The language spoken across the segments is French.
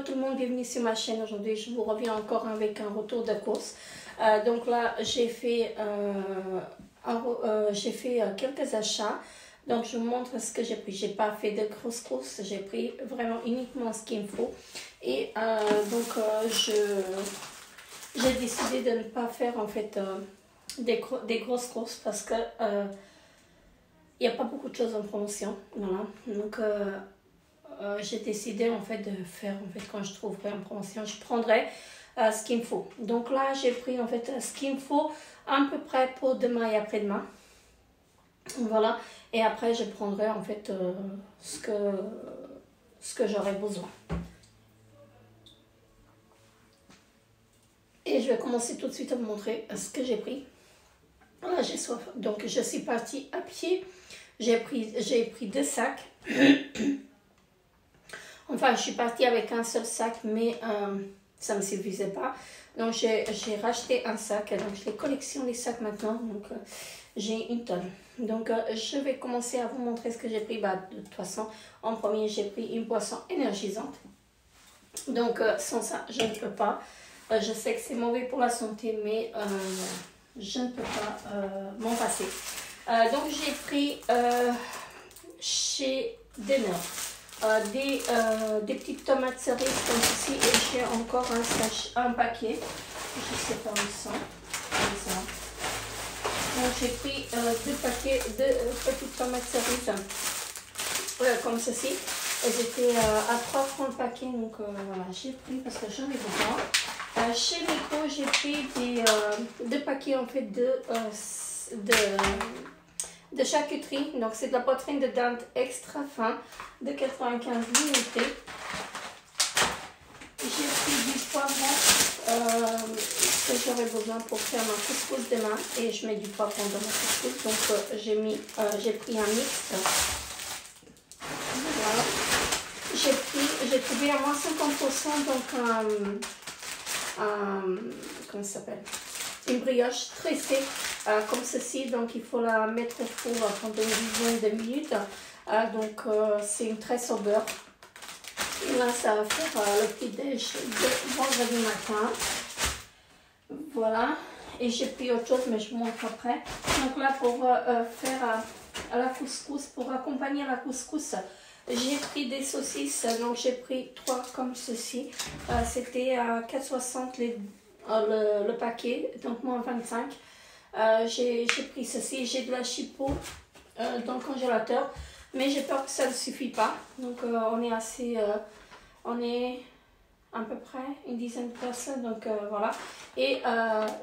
tout le monde, bienvenue sur ma chaîne. Aujourd'hui je vous reviens encore avec un retour de course. Donc là j'ai fait, quelques achats. Donc je vous montre ce que j'ai pris. J'ai pas fait de grosses courses, j'ai pris vraiment uniquement ce qu'il me faut. Et j'ai décidé de ne pas faire en fait des grosses courses parce que il n'y a pas beaucoup de choses en promotion. Voilà. Donc j'ai décidé en fait de faire quand je trouverai en promotion, je prendrai ce qu'il me faut. Donc là j'ai pris en fait ce qu'il me faut à peu près pour demain et après-demain. Voilà. Et après je prendrai en fait ce que j'aurai besoin. Et je vais commencer tout de suite à vous montrer ce que j'ai pris. Là j'ai soif. Donc je suis partie à pied. J'ai pris 2 sacs. Enfin, je suis partie avec un seul sac, mais ça ne me suffisait pas. Donc, j'ai racheté un sac. Donc, je les collectionne les sacs maintenant. Donc, j'ai une tonne. Donc, je vais commencer à vous montrer ce que j'ai pris. Bah, de toute façon, en premier, j'ai pris une boisson énergisante. Donc, sans ça, je ne peux pas. Je sais que c'est mauvais pour la santé, mais je ne peux pas m'en passer. Donc, j'ai pris chez Denner. Des petites tomates cerises comme ceci et j'ai encore un paquet, je ne sais pas où ils sont, comme ça. Donc j'ai pris 2 paquets de petites tomates cerises comme ceci. Elles étaient à 3 francs le paquet, donc voilà, j'ai pris parce que j'en ai besoin. Chez Micro, j'ai pris 2 paquets en fait de charcuterie. Donc c'est de la poitrine de dinde extra fin de 95 unités. J'ai pris du poivron que j'aurai besoin pour faire ma couscous demain et je mets du poivron dans ma couscous. Donc j'ai pris un mix. Voilà. J'ai trouvé à moins 50% donc comment ça s'appelle, une brioche tressée comme ceci. Donc il faut la mettre au four pendant une dizaine de minutes. Donc c'est une tresse au beurre. Et là ça va faire le petit déj de vendredi matin. Voilà. Et j'ai pris autre chose mais je vous montre après. Donc là pour faire à la couscous, pour accompagner la couscous, j'ai pris des saucisses. Donc j'ai pris 3 comme ceci. C'était à 4,60 le paquet, donc moins 25. J'ai pris ceci. J'ai de la chipot dans le congélateur, mais j'ai peur que ça ne suffit pas. Donc on est à peu près une dizaine de personnes, donc voilà. Et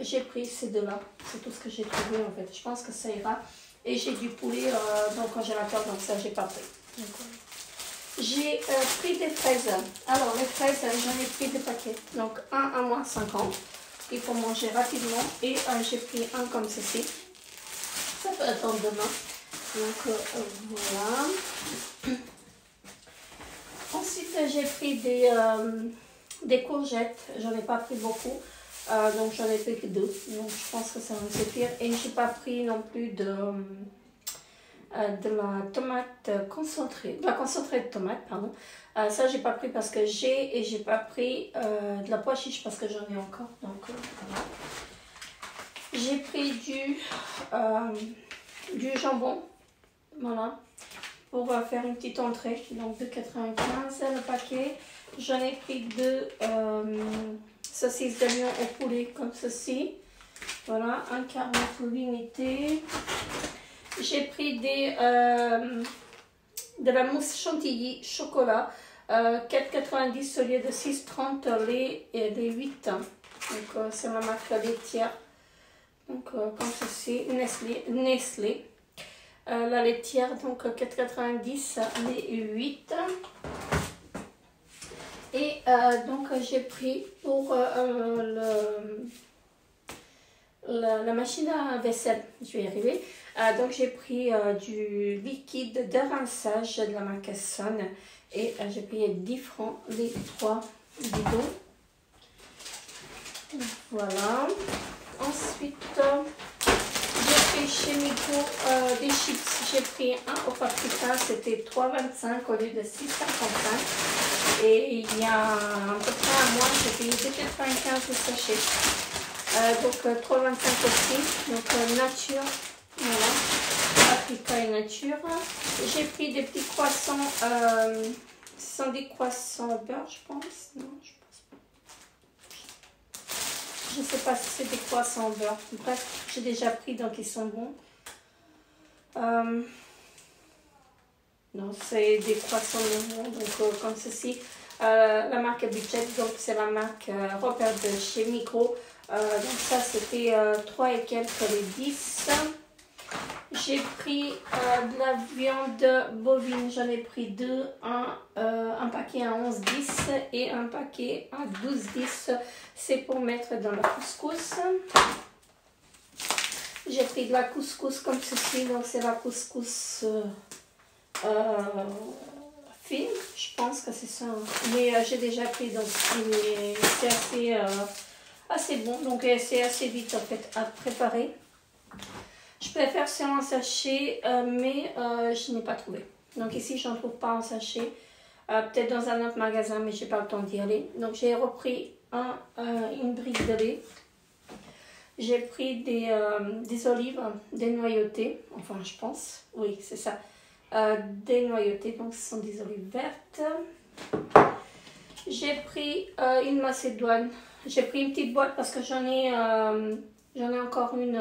j'ai pris ces 2 là, c'est tout ce que j'ai trouvé en fait. Je pense que ça ira. Et j'ai du poulet dans le congélateur, donc ça j'ai pas pris. J'ai pris des fraises. Alors les fraises, j'en ai pris 2 paquets, donc un à moins 50. Il faut manger rapidement. Et j'ai pris un comme ceci. Ça peut attendre demain. Donc voilà. Ensuite j'ai pris des courgettes. J'en ai pas pris beaucoup. Donc j'en ai pris que 2. Donc je pense que ça va me suffire. Et j'ai pas pris non plus de la tomate concentrée. De la concentrée de tomate, pardon. Ça j'ai pas pris parce que j'ai pas pris de la pois chiche parce que j'en ai encore. Donc voilà. J'ai pris du jambon. Voilà. Pour faire une petite entrée. Donc de 95 le paquet. J'en ai pris 2 saucisses d'oignon au poulet comme ceci. Voilà. 1,40 l'unité. J'ai pris de la mousse chantilly chocolat, 4,90 au lieu de 6,30 les 8. Donc c'est la marque laitière. Donc comme ceci, Nestlé. La laitière, donc 4,90 les 8. Et donc j'ai pris pour la machine à vaisselle, je vais y arriver. Donc j'ai pris du liquide de rinçage de la marque Sun et j'ai payé 10 francs les 3 bidons. Voilà. Ensuite j'ai pris chez Miko des chips. J'ai pris un au paprika, c'était 3,25 au lieu de 6,55. Et il y a un pris 2,95 le sachet. Donc 3,25 aussi. Donc nature, voilà. Africa et nature. J'ai pris des petits croissants. Ce sont des croissants au beurre, je pense. Non, je pense pas. Je ne sais pas si c'est des croissants au beurre. Bref, j'ai déjà pris, donc ils sont bons. Non, c'est des croissants normaux, donc comme ceci. La marque Budget, donc c'est la marque Robert de chez Micro. Donc ça c'était 3 et quelques les 10. J'ai pris de la viande bovine, j'en ai pris deux, un paquet à 11,10 et un paquet à 12,10. C'est pour mettre dans le couscous. J'ai pris de la couscous comme ceci, donc c'est la couscous fine, je pense que c'est ça. Mais j'ai déjà pris, donc c'est assez bon, donc c'est assez vite en fait à préparer. Je préfère c'est en sachet, mais je n'ai pas trouvé. Donc ici, je n'en trouve pas en sachet. Peut-être dans un autre magasin, mais je n'ai pas le temps d'y aller. Donc j'ai repris une brique de lait. J'ai pris des olives dénoyautées. Enfin, je pense. Oui, c'est ça. Dénoyautées. Donc ce sont des olives vertes. J'ai pris une macédoine. J'ai pris une petite boîte parce que j'en ai encore une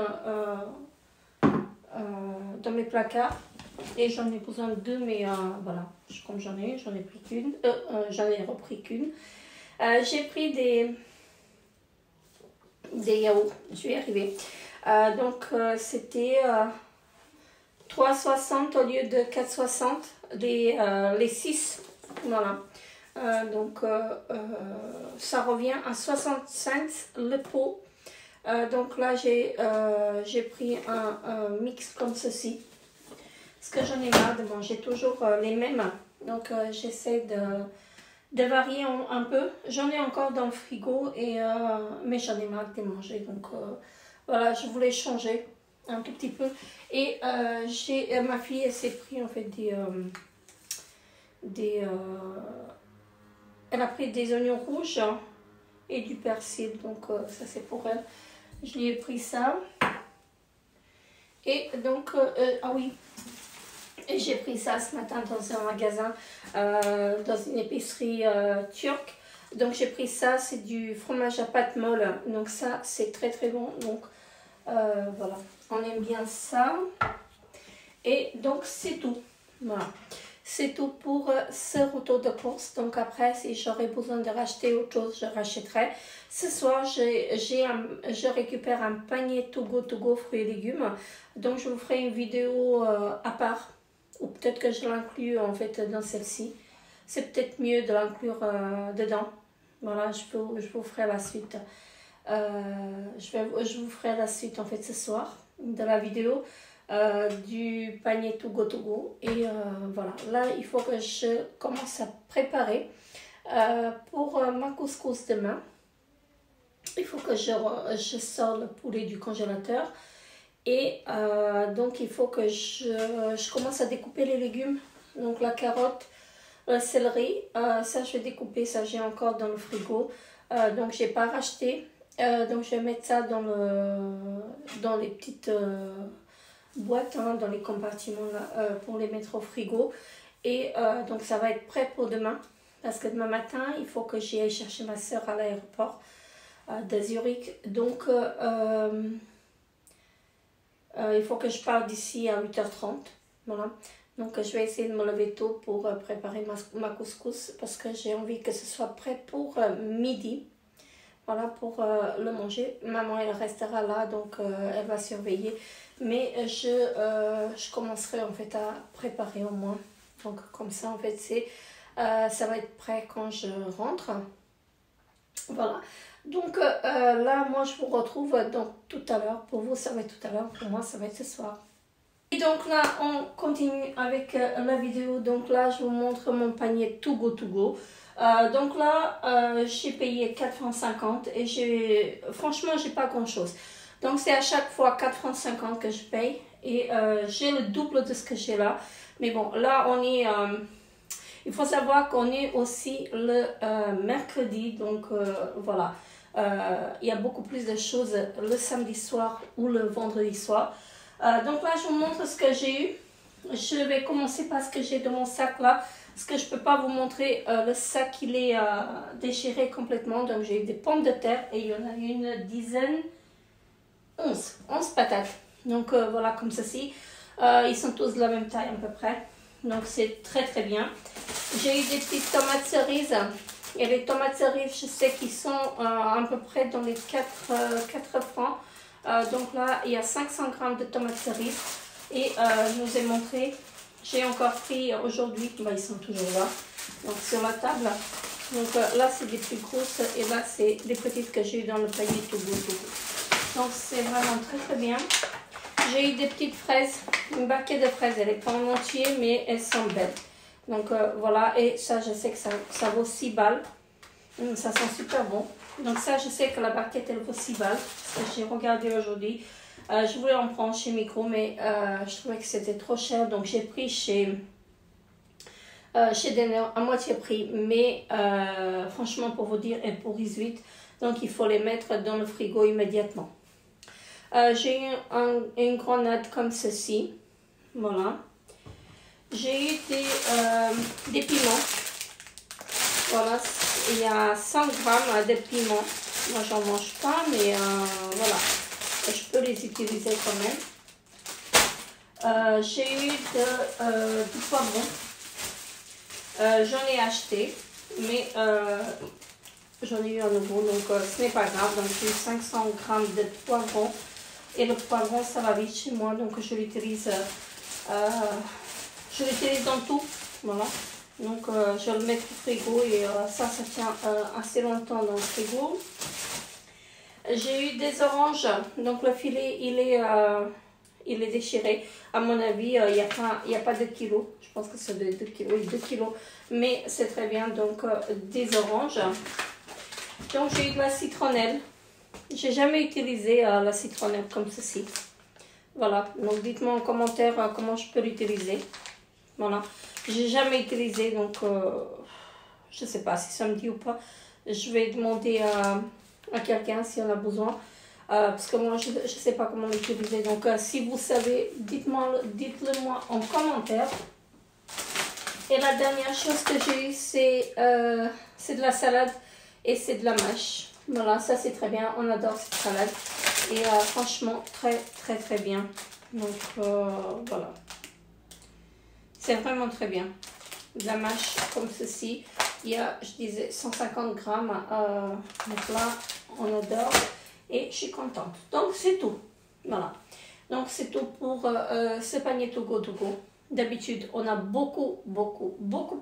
dans mes placards et j'en ai besoin de deux, mais voilà, comme j'en ai pris qu'une, j'en ai repris qu'une. J'ai pris des yaourts, je vais y arriver. Donc c'était 3,60 au lieu de 4,60 les 6, voilà. Donc ça revient à 65 le pot. Donc là j'ai pris un mix comme ceci parce que j'en ai marre de manger toujours les mêmes, donc j'essaie de varier un peu. J'en ai encore dans le frigo mais j'en ai marre de les manger, donc voilà, je voulais changer un tout petit peu. Et ma fille, elle s'est pris en fait elle a pris des oignons rouges et du persil, donc ça c'est pour elle. Je lui ai pris ça. Et donc, ah oui, j'ai pris ça ce matin dans un magasin, dans une épicerie turque. Donc j'ai pris ça, c'est du fromage à pâte molle. Donc ça, c'est très très bon. Donc voilà, on aime bien ça. Et donc c'est tout. Voilà. C'est tout pour ce retour de course. Donc après, si j'aurais besoin de racheter autre chose, je rachèterai. Ce soir, je récupère un panier to go fruits et légumes. Donc je vous ferai une vidéo à part. Ou peut-être que je l'inclus en fait dans celle-ci. C'est peut-être mieux de l'inclure dedans. Voilà, je vous ferai la suite. Je vous ferai la suite en fait ce soir de la vidéo. Du panier to go et voilà, là il faut que je commence à préparer pour ma couscous demain. Il faut que je sors le poulet du congélateur et donc il faut que je commence à découper les légumes, donc la carotte, le céleri, ça je vais découper, ça j'ai encore dans le frigo, donc j'ai pas racheté, donc je vais mettre ça dans les petites boîtes, dans les compartiments là, pour les mettre au frigo. Et donc ça va être prêt pour demain, parce que demain matin il faut que j'aille chercher ma soeur à l'aéroport de Zurich. Donc il faut que je parte d'ici à 8h30. Voilà, donc je vais essayer de me lever tôt pour préparer ma couscous, parce que j'ai envie que ce soit prêt pour midi. Voilà, pour le manger. Maman elle restera là, donc elle va surveiller. Mais je commencerai en fait à préparer au moins. Donc comme ça en fait ça va être prêt quand je rentre. Voilà. Donc là moi je vous retrouve donc tout à l'heure. Pour vous ça va être tout à l'heure, pour moi ça va être ce soir. Et donc là on continue avec la vidéo. Donc là je vous montre mon panier to go. Donc là j'ai payé 4,50 francs et franchement j'ai pas grand chose. Donc c'est à chaque fois 4,50 francs que je paye et j'ai le double de ce que j'ai là. Mais bon, là on est Il faut savoir qu'on est aussi le mercredi, donc voilà. Il y a beaucoup plus de choses le samedi soir ou le vendredi soir. Donc là, je vous montre ce que j'ai eu. Je vais commencer par ce que j'ai dans mon sac là. Parce que je ne peux pas vous montrer le sac, il est déchiré complètement. Donc j'ai eu des pommes de terre et il y en a une dizaine, 11 patates. Donc voilà, comme ceci. Ils sont tous de la même taille à peu près. Donc c'est très très bien. J'ai eu des petites tomates cerises. Et les tomates cerises, je sais qu'ils sont à peu près dans les 4 francs. Donc là, il y a 500 grammes de tomates cerises. Et je vous ai montré, j'ai encore pris aujourd'hui, ils sont toujours là, donc sur la table. Donc là, c'est des plus grosses et là, c'est des petites que j'ai eu dans le panier tout beau. Donc c'est vraiment très très bien. J'ai eu des petites fraises, une barquette de fraises, elle n'est pas en entier, mais elles sont belles. Donc voilà, et ça, je sais que ça vaut 6 balles. Ça sent super bon. Donc ça, je sais que la barquette, elle vaut 6 balles. Parce que j'ai regardé aujourd'hui. Je voulais en prendre chez Micro, mais je trouvais que c'était trop cher. Donc j'ai pris chez Denner à moitié prix. Mais franchement, pour vous dire, elles pourrissent vite. Donc il faut les mettre dans le frigo immédiatement. J'ai eu une grenade comme ceci. Voilà. J'ai eu des piments. Voilà, il y a 100 grammes de piments. Moi, j'en mange pas, mais voilà. Je peux les utiliser quand même. J'ai eu du poivron. J'en ai acheté, mais j'en ai eu à nouveau, donc ce n'est pas grave. Donc, j'ai eu 500 grammes de poivron. Et le poivron, ça va vite chez moi, donc je l'utilise dans tout. Voilà. Donc je le mets au frigo et ça tient assez longtemps dans le frigo. J'ai eu des oranges, donc le filet il est déchiré. À mon avis, il n'y a pas 2 kilos. Je pense que c'est 2 kilos, oui, 2 kilos. Mais c'est très bien, donc des oranges. Donc j'ai eu de la citronnelle. J'ai jamais utilisé la citronnelle comme ceci. Voilà, donc dites-moi en commentaire comment je peux l'utiliser. Voilà, j'ai jamais utilisé, donc je sais pas si ça me dit ou pas. Je vais demander à quelqu'un si on a besoin. Parce que moi, je sais pas comment l'utiliser. Donc, si vous savez, dites-le moi en commentaire. Et la dernière chose que j'ai eu, c'est de la salade et c'est de la mâche. Voilà, ça c'est très bien. On adore cette salade. Et franchement, très très très bien. Donc, voilà. C'est vraiment très bien. De la mâche comme ceci. Il y a, je disais, 150 grammes. Donc là, on adore. Et je suis contente. Donc, c'est tout. Voilà. Donc, c'est tout pour ce panier To Go. D'habitude, on a beaucoup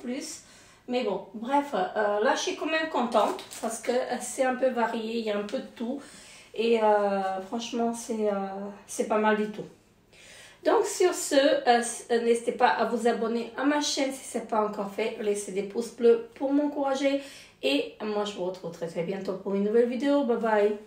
plus. Mais bon, bref, là, je suis quand même contente. Parce que c'est un peu varié. Il y a un peu de tout. Et franchement, c'est pas mal du tout. Donc sur ce, n'hésitez pas à vous abonner à ma chaîne si ce n'est pas encore fait. Laissez des pouces bleus pour m'encourager. Et moi je vous retrouve très bientôt pour une nouvelle vidéo. Bye bye.